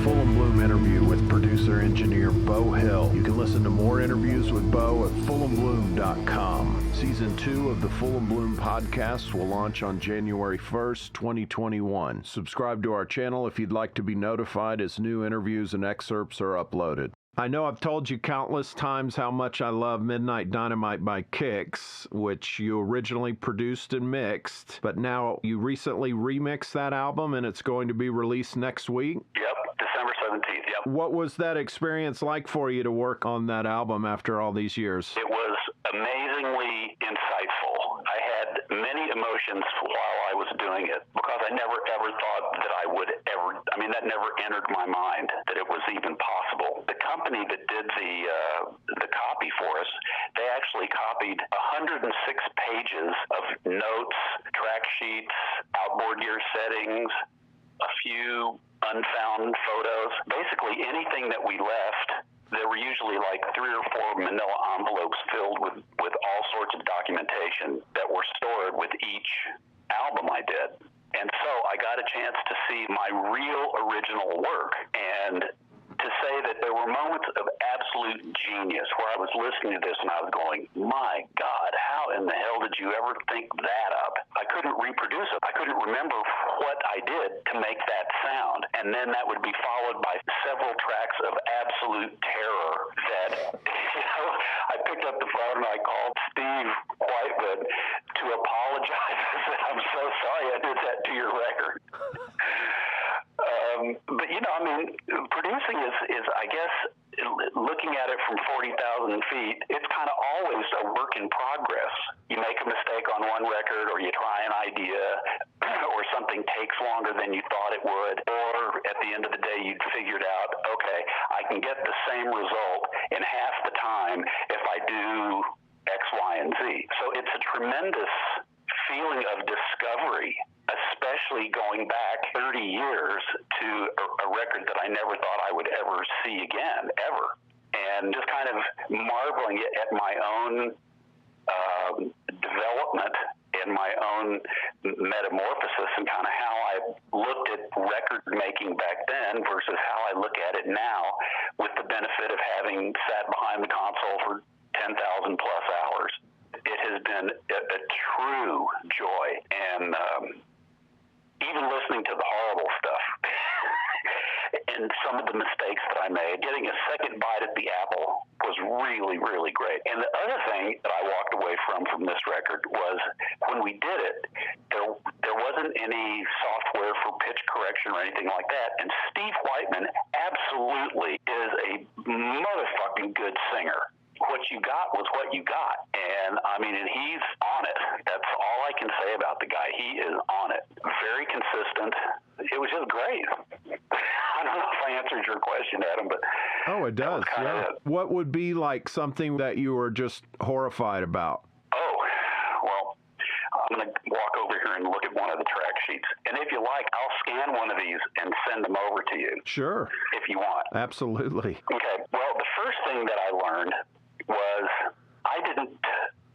Full and Bloom interview with producer-engineer Beau Hill. You can listen to more interviews with Beau at fullandbloom.com. Season 2 of the Full and Bloom podcast will launch on January 1st, 2021. Subscribe to our channel if you'd like to be notified as new interviews and excerpts are uploaded. I know I've told you countless times how much I love Midnite Dynamite by KIX, which you originally produced and mixed, but now you recently remixed that album and it's going to be released next week? Yep, December 17th, yep. What was that experience like for you to work on that album after all these years? It was amazingly insightful. I had many emotions while I was doing it because I never ever thought that I would ever, that never entered my mind that it was even possible. The company that did the copy for us, they actually copied 106 pages of notes, track sheets, outboard gear settings, a few unfound photos, basically anything that we left. There were usually like 3 or 4 manila envelopes filled with all sorts of documentation that were stored with each album I did. And so I got a chance to see my real original work and to say that there were moments of absolute genius where I was listening to this and I was going, my God, how in the hell did you ever think that up? I couldn't reproduce it. I couldn't remember what I did to make that sound. And then that would be followed by several tracks of absolute terror that, I picked up the phone and I called Steve Whitewood to apologize. I said, I'm so sorry I did that to your record. But producing is, I guess, looking at it from 40,000 feet, it's kind of always a work in progress. You make a mistake on one record, or you try an idea, or something takes longer than you thought it would, or at the end of the day, you'd figured out, okay, I can get the same result in half the time if I do X, Y, and Z. So it's a tremendous feeling of discovery, especially going back 30 years to a record that I never thought I would ever see again, ever. And just kind of marveling at my own development and my own metamorphosis and kind of how I looked at record making back then versus how I look at it now with the benefit of having sat behind the console for 10,000 plus hours. It has been a true joy, and even listening to the horrible stuff and some of the mistakes that I made, getting a second bite at the apple was really, really great. And the other thing that I walked away from this record was when we did it, there wasn't any software for pitch correction or anything like that. And Steve Whiteman absolutely is a motherfucking good singer. What you got was what you got. And and he's on it. That's all I can say about the guy. He is on it. Very consistent. It was just great. I don't know if I answered your question, Adam, but oh, it does. Yeah. What would be like something that you were just horrified about? Oh, well, I'm going to walk over here and look at one of the track sheets. And if you like, I'll scan one of these and send them over to you. Sure. If you want. Absolutely. Okay. Well, the first thing that I learned was I didn't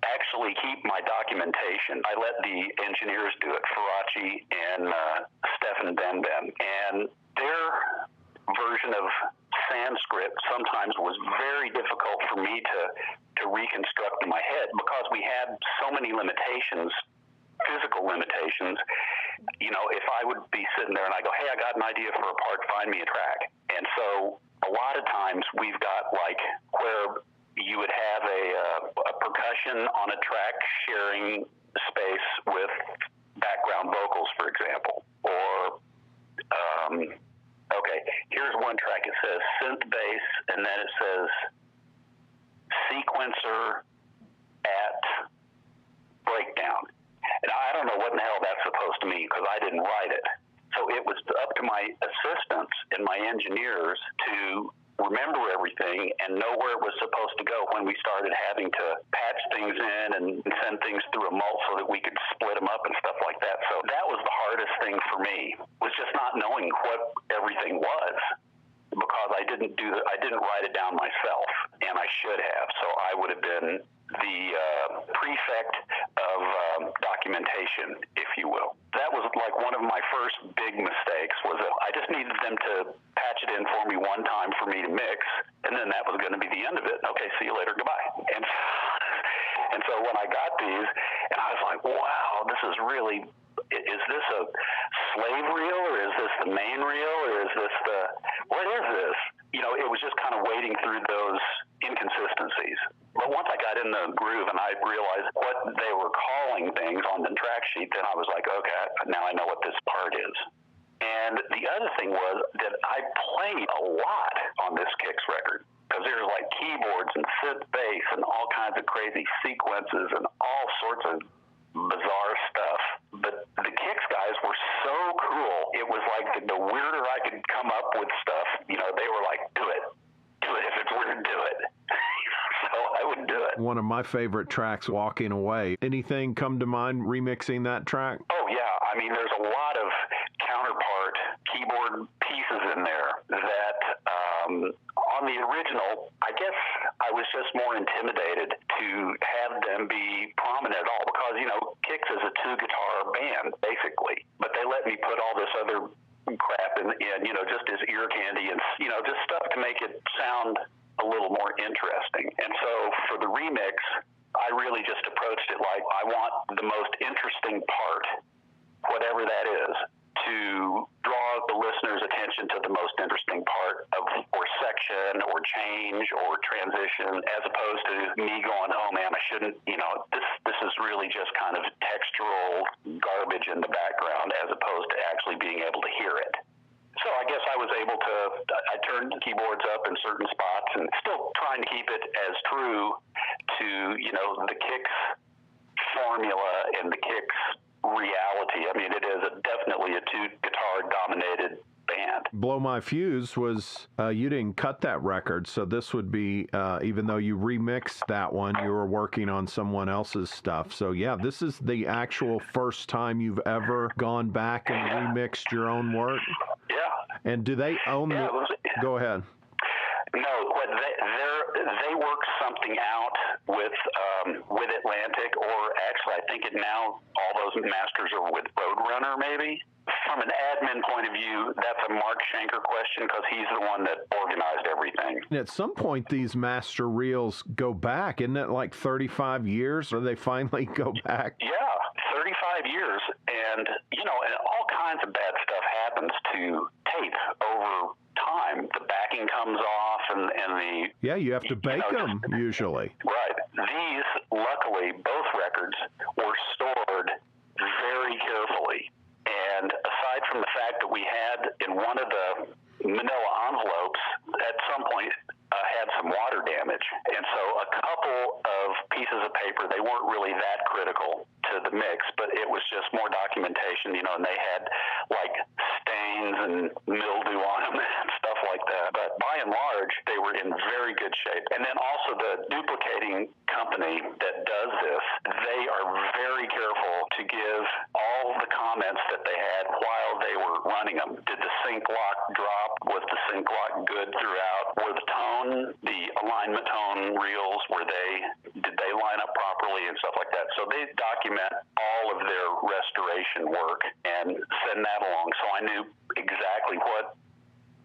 actually keep my documentation. I let the engineers do it, Faraci and Stefan Benben. And their version of Sanskrit sometimes was very difficult for me to reconstruct in my head because we had so many limitations, physical limitations. If I would be sitting there and I go, hey, I got an idea for a part, find me a track. And so a lot of times we've got like where you would have a percussion on a track sharing space with background vocals, for example. Or, okay, here's one track. It says synth bass, and then it says sequencer at breakdown. And I don't know what in the hell that's supposed to mean because I didn't write it. So it was up to my assistants and my engineers to remember everything and know where it was supposed to go when we started having to patch things in and send things through a mult so that we could split them up and stuff like that. So that was the hardest thing for me, was just not knowing what everything was because I didn't write it down myself, and I should have. So I would have been the prefect of documentation, if you will. That was like one of my first big mistakes, was that I just needed them to patch it in for me one time for me to mix, and then that was going to be the end of it. Okay, see you later, goodbye. And so when I got these, and I was like, wow, this is really, is this a slave reel, or is this the main reel, or is this what is this? You know, it was just kind of wading through those inconsistencies. But once I got in the groove and I realized what they were calling things on the track sheet, then I was like, okay, now I know what this part is. And the other thing was that I played a lot on this KIX record, because there's like keyboards and synth bass and all kinds of crazy sequences and all sorts of bizarre stuff. But the KIX guys were so cool. It was like the weirder I could come up with stuff, you know, they were like, do it. If it's weird, do it. So I would do it. One of my favorite tracks, Walking Away. Anything come to mind remixing that track? Oh, yeah. I mean, there's a lot of counterpart keyboard pieces in there that on the original, I guess I was just more intimidated to have them be prominent at all, because, you know, KIX is a two-guitar band, basically. But they let me put all this other crap in, you know, just as ear candy and, you know, just stuff to make it sound a little more interesting. And so for the remix, I really just approached it like, I want the most interesting part, whatever that is, to draw the listener's attention to the most interesting part of, or section, or change, or transition, as opposed to me going, oh man, I shouldn't, you know, this is really just kind of textural garbage in the background, as opposed to actually being able to hear it. So I guess I was able to, I turned keyboards up in certain spots and still trying to keep it as true to, you know, the KIX formula and the KIX reality. I mean, it is definitely a two-guitar dominated band. Blow My Fuse was, you didn't cut that record, so this would be, even though you remixed that one, you were working on someone else's stuff. So yeah, this is the actual first time you've ever gone back and remixed your own work? Yeah. And do they own Go ahead. No, they work something out with Atlantic, or actually I think now all those masters are with Roadrunner maybe. From an admin point of view, that's a Mark Schenker question, because he's the one that organized everything. At some point, these master reels go back. Isn't it like 35 years, or they finally go back? Yeah, 35 years. And, you know, and all kinds of bad stuff happens to tape over time. The backing comes off, and the... Yeah, you have to bake them, usually. Right. These, luckily, both records were stored very carefully. And aside from the fact that we had in one of the manila envelopes at some point had some water damage. And so a couple of pieces of paper, they weren't really that critical to the mix, but it was just more documentation, you know, and they had like stains and mildew on them and stuff like that. But by and large, they were in very good shape. And then also the duplicating company that does this, they are very careful to give all the comments that they had while they were running them. Did the sync lock drop? Was the sync lock good throughout? Were the tone, the alignment tone reels, did they line up properly and stuff like that? So they document all of their restoration work and send that along. So I knew exactly what,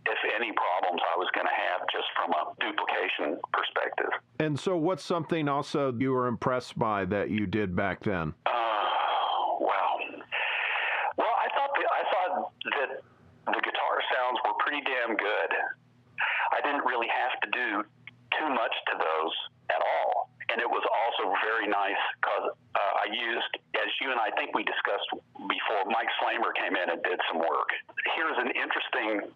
if any, problems I was going to have just from a duplication perspective. And so what's something also you were impressed by that you did back then? Wow. Well, I thought that the guitar sounds were pretty damn good. I didn't really have to do too much to those at all. And it was also very nice because I used, as you and I think we discussed before, Mike Slamer came in and did some work. Here's an interesting,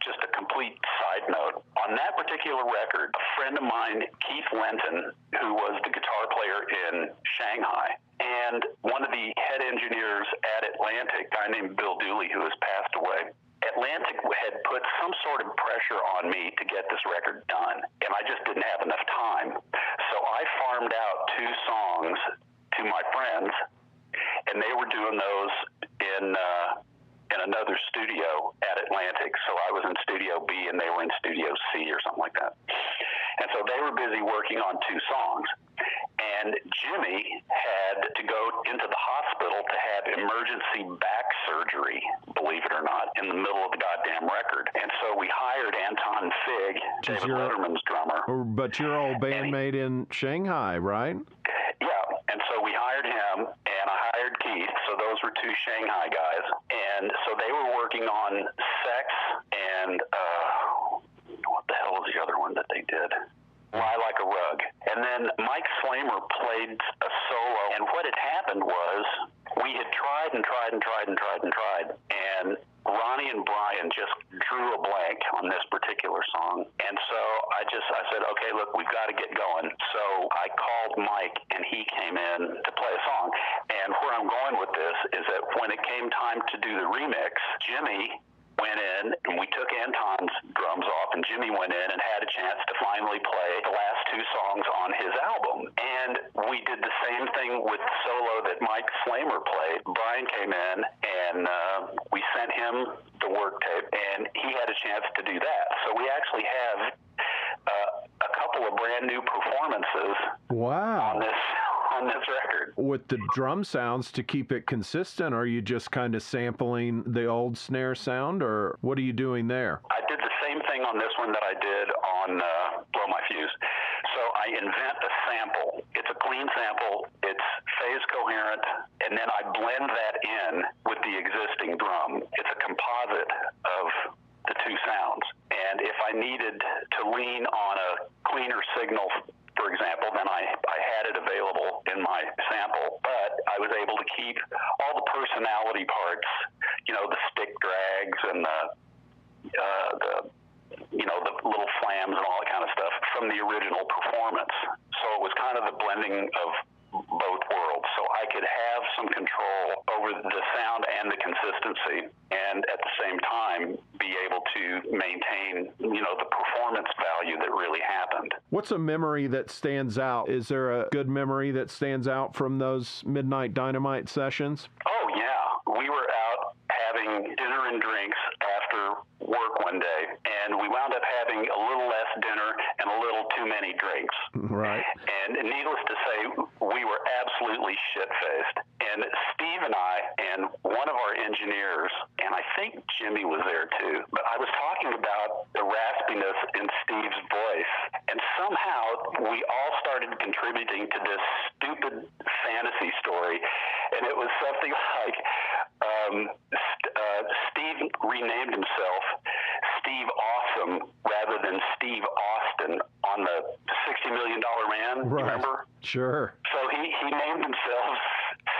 just a complete side note. On that particular record, a friend of mine, Keith Lenton, who was the guitar player in Shanghai, and one of the head engineers at Atlantic, a guy named Bill Dooley, who has passed away, Atlantic had put some sort of pressure on me to get this record done, and I just didn't have enough time. So I farmed out 2 songs to my friends, and they were doing those in another studio at Atlantic. So I was in Studio B, and they were in Studio C or something like that. And so they were busy working on 2 songs. And Jimmy had to go into the hospital to have emergency back surgery, believe it or not, in the middle of the goddamn record. And so we hired and Fig, David Letterman's drummer. But your old bandmate in Shanghai, right? Yeah, and so we hired him, and I hired Keith, so those were two Shanghai guys. And so they were working on Sex and, what the hell was the other one that they did? Lie Like a Rug. And then Mike Slamer played a solo, and what had happened was we had tried and Ronnie and Brian just drew a blank on this particular song. And so I said, okay, look, we've got to get going. So I called Mike, and he came in to play a song. And where I'm going with this is that when it came time to do the remix, Jimmy went in, and we took Anton's drums off, and Jimmy went in and had a chance to finally play the last two songs on his album. And we did the same thing with the solo that Mike Slamer played. Brian came in, and we sent him the work tape, and he had a chance to do that. So we actually have a couple of brand new performances on this record. With the drum sounds to keep it consistent, are you just kind of sampling the old snare sound, or what are you doing there? I did the same thing on this one that I did on Blow My Fuse. So I invent a sample. It's a clean sample. It's phase coherent, and then I blend that in with the existing drum. It's a composite of the two sounds. And if I needed to lean on a cleaner signal, for example, then I had it available in my sample, but I was able to keep all the personality parts, the stick drags and the little flams and all that kind of stuff from the original performance. So it was kind of the blending of both worlds. So I could have some control over the sound and the consistency, and at the same time be able to maintain, the performance value that really happened. What's a memory that stands out? Is there a good memory that stands out from those Midnite Dynamite sessions? Oh, yeah. We were out having dinner and drinks after work one day, and we wound up having a little less dinner and a little too many drinks. Right. And needless to say, we were absolutely shit-faced. And Steve and I and one of our engineers, and I think Jimmy was there too, but I was talking about the raspiness in Steve's voice, and somehow we all started contributing to this stupid fantasy story, and it was something like Steve renamed himself Steve Awesome rather than Steve Austin on the $60 Million Man, right. Remember? Sure. So he named himself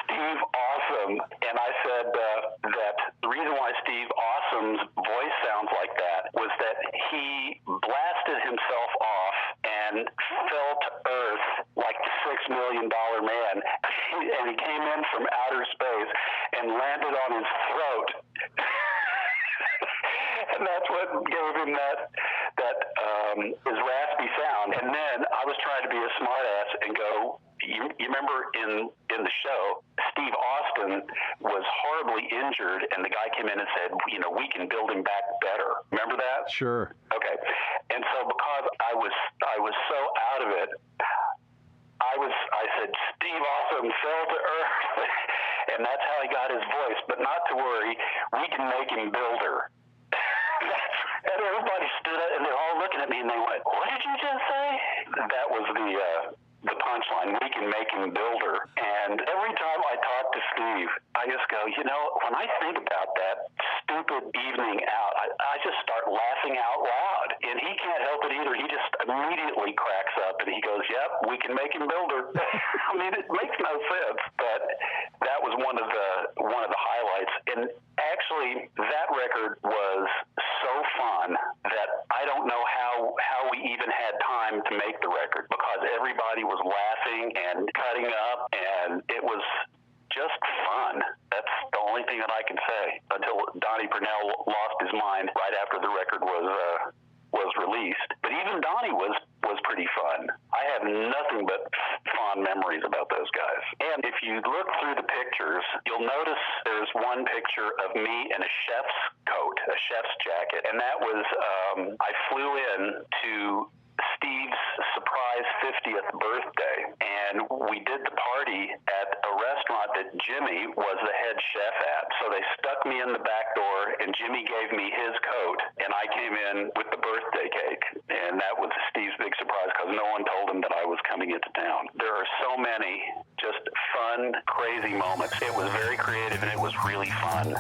Steve Awesome, and I said that the reason why Steve Awesome's voice sounds like that was that he blasted himself off and fell to earth like the $6 Million Man, and he came in from outer space and landed on his throat. And that's what gave him that his raspy sound. And then I was trying to be a smartass and go, you remember in the show, Steve Austin was horribly injured, and the guy came in and said, we can build him back better. Remember that? Sure. Okay. And so because I was so out of it, I said, Steve Awesome fell to earth, and that's how he got his voice. But not to worry, we can make him builder. And everybody stood up, and they're all looking at me, and they went, what did you just say? That was the punchline. We can make him builder. And every time I talk to Steve, I just go, when I think about that stupid evening out, I just start laughing out loud. And he can't help it either. He just immediately cracks up, and he goes, yep, we can make him builder. I mean, it makes no sense, but that was one of the highlights. And actually, that record was so fun that I don't know how we even had time to make the record, because everybody was laughing and cutting up, and it was just fun. That's the only thing that I can say, until Donnie Purnell lost his mind right after the record was released. But even Donnie was pretty fun. I have nothing but fond memories about those guys. And if you look through the pictures, you'll notice there's one picture of me in a chef's coat, a chef's jacket, and that was I flew in to Steve's surprise 50th birthday, and we did the party at a restaurant that Jimmy was the head chef at. So they stuck me in the back door, and Jimmy gave me his coat, and I came came in with the birthday cake, and that was Steve's big surprise because no one told him that I was coming into town. There are so many just fun, crazy moments. It was very creative, and it was really fun.